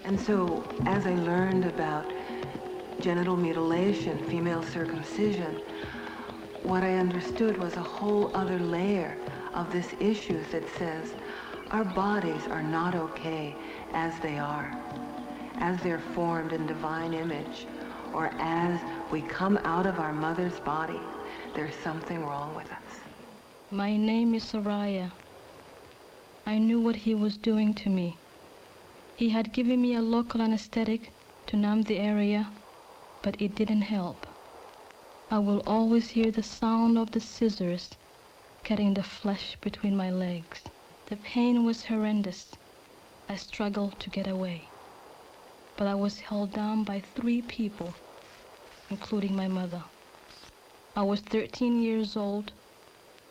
And so, as I learned about genital mutilation, female circumcision, what I understood was a whole other layer of this issue that says our bodies are not okay as they are, as they're formed in divine image, or as we come out of our mother's body. There's something wrong with us. My name is Soraya. I knew what he was doing to me. He had given me a local anesthetic to numb the area, but it didn't help. I will always hear the sound of the scissors cutting the flesh between my legs. The pain was horrendous. I struggled to get away, but I was held down by 3 people, including my mother. I was 13 years old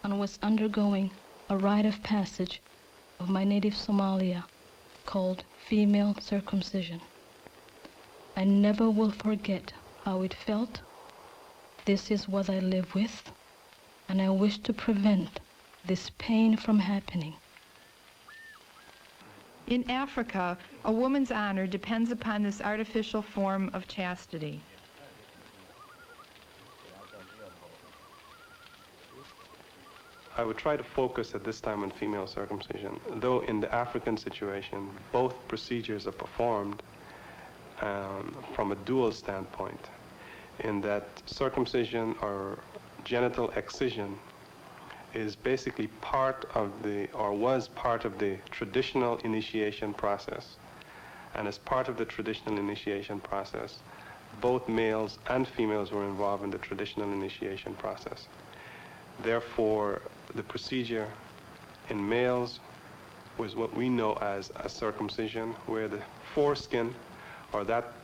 and was undergoing a rite of passage of my native Somalia called female circumcision. I never will forget how it felt. This is what I live with, and I wish to prevent this pain from happening. In Africa, a woman's honor depends upon this artificial form of chastity. I would try to focus at this time on female circumcision, though in the African situation, both procedures are performed from a dual standpoint, in that circumcision or genital excision is basically part of the, or was part of the traditional initiation process. And as part of the traditional initiation process, both males and females were involved in the traditional initiation process. Therefore, the procedure in males was what we know as a circumcision, where the foreskin, or that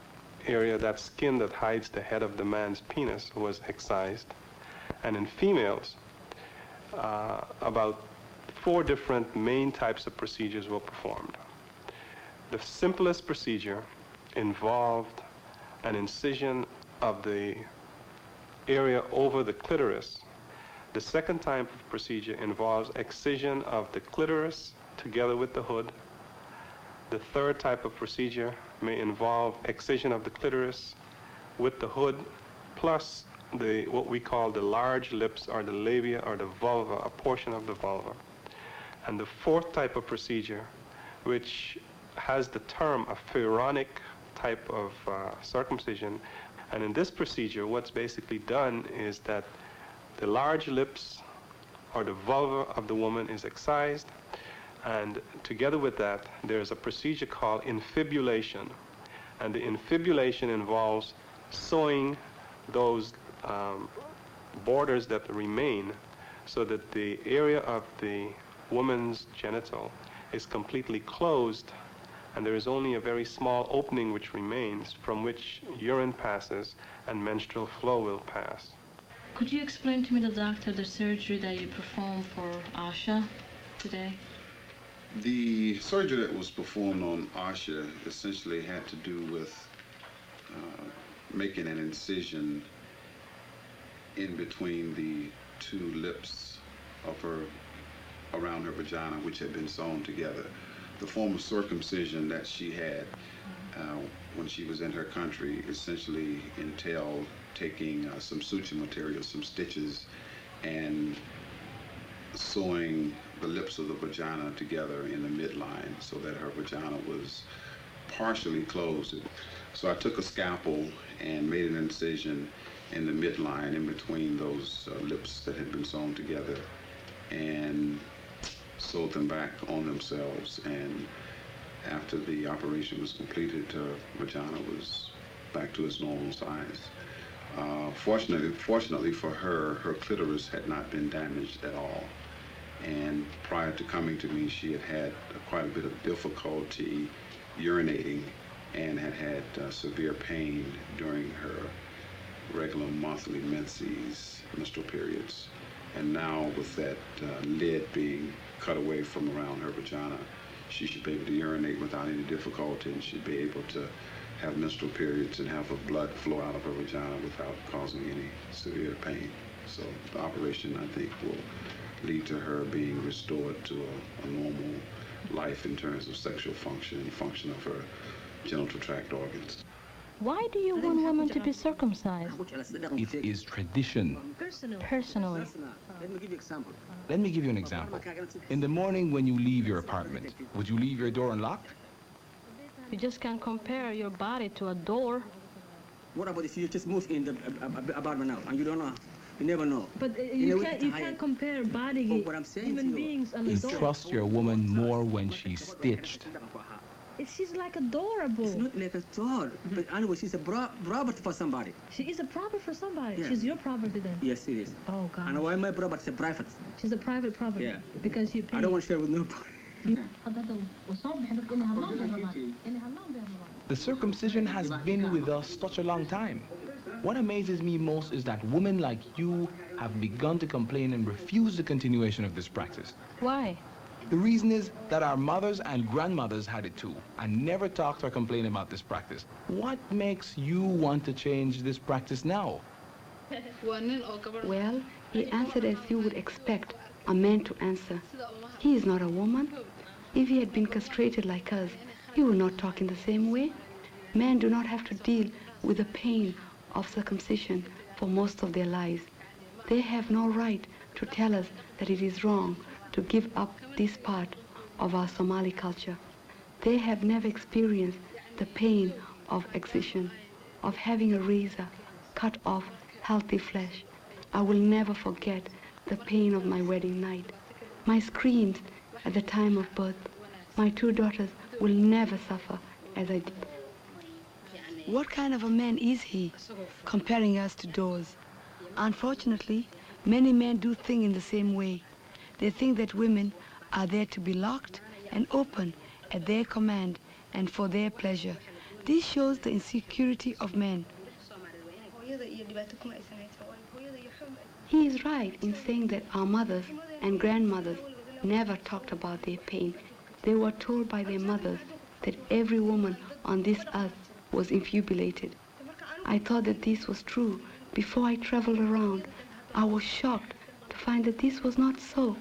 area, that skin that hides the head of the man's penis, was excised. And in females, about 4 different main types of procedures were performed. The simplest procedure involved an incision of the area over the clitoris. The second type of procedure involves excision of the clitoris together with the hood. The third type of procedure may involve excision of the clitoris with the hood, plus what we call the large lips, or the labia, or the vulva, a portion of the vulva. And the fourth type of procedure, which has the term a pharaonic type of circumcision. And in this procedure, what's basically done is that the large lips, or the vulva of the woman, is excised, and together with that, there's a procedure called infibulation. And the infibulation involves sewing those borders that remain so that the area of the woman's genital is completely closed, and there is only a very small opening which remains from which urine passes and menstrual flow will pass. Could you explain to me, the doctor, the surgery that you performed for Asha today? The surgery that was performed on Asha essentially had to do with making an incision in between the 2 lips of her, around her vagina, which had been sewn together. The form of circumcision that she had when she was in her country essentially entailed taking some suture material, some stitches, and sewing the lips of the vagina together in the midline so that her vagina was partially closed. So I took a scalpel and made an incision in the midline in between those lips that had been sewn together, and sewed them back on themselves. And after the operation was completed, her vagina was back to its normal size. Fortunately for her, her clitoris had not been damaged at all. And prior to coming to me, she had had quite a bit of difficulty urinating and had had severe pain during her regular monthly menses, menstrual periods. And now with that lid being cut away from around her vagina, she should be able to urinate without any difficulty, and should be able to have menstrual periods and have her blood flow out of her vagina without causing any severe pain. So the operation, I think, will lead to her being restored to a normal life in terms of sexual function and function of her genital tract organs. Why do you want women to be circumcised? It is tradition. Personally. Let me give you an example. In the morning when you leave your apartment, would you leave your door unlocked? You just can't compare your body to a door. What about if you just move in the apartment now and you don't know? You never know. But you can't compare body, what I'm saying human to you, beings and a You door. trust your woman more when she's stitched. She's like adorable. It's not like a door, but anyway, she's a property for somebody. She is a property for somebody. Yeah. She's your property then. Yes, it is. Oh, God. And why my property is a private? She's a private property. Yeah. Because you pay. I don't want to share with nobody. The circumcision has been with us such a long time. What amazes me most is that women like you have begun to complain and refuse the continuation of this practice. Why? The reason is that our mothers and grandmothers had it too and never talked or complained about this practice. What makes you want to change this practice now? Well, he answered as you would expect a man to answer. He is not a woman. If he had been castrated like us, he would not talk in the same way. Men do not have to deal with the pain of circumcision for most of their lives. They have no right to tell us that it is wrong to give up this part of our Somali culture. They have never experienced the pain of excision, of having a razor cut off healthy flesh. I will never forget the pain of my wedding night, my screams at the time of birth. My two daughters will never suffer as I did. What kind of a man is he, comparing us to doors? Unfortunately, many men do think in the same way. They think that women are there to be locked and open at their command and for their pleasure. This shows the insecurity of men. He is right in saying that our mothers and grandmothers never talked about their pain. They were told by their mothers that every woman on this earth was infibulated. I thought that this was true. Before I traveled around, I was shocked to find that this was not so.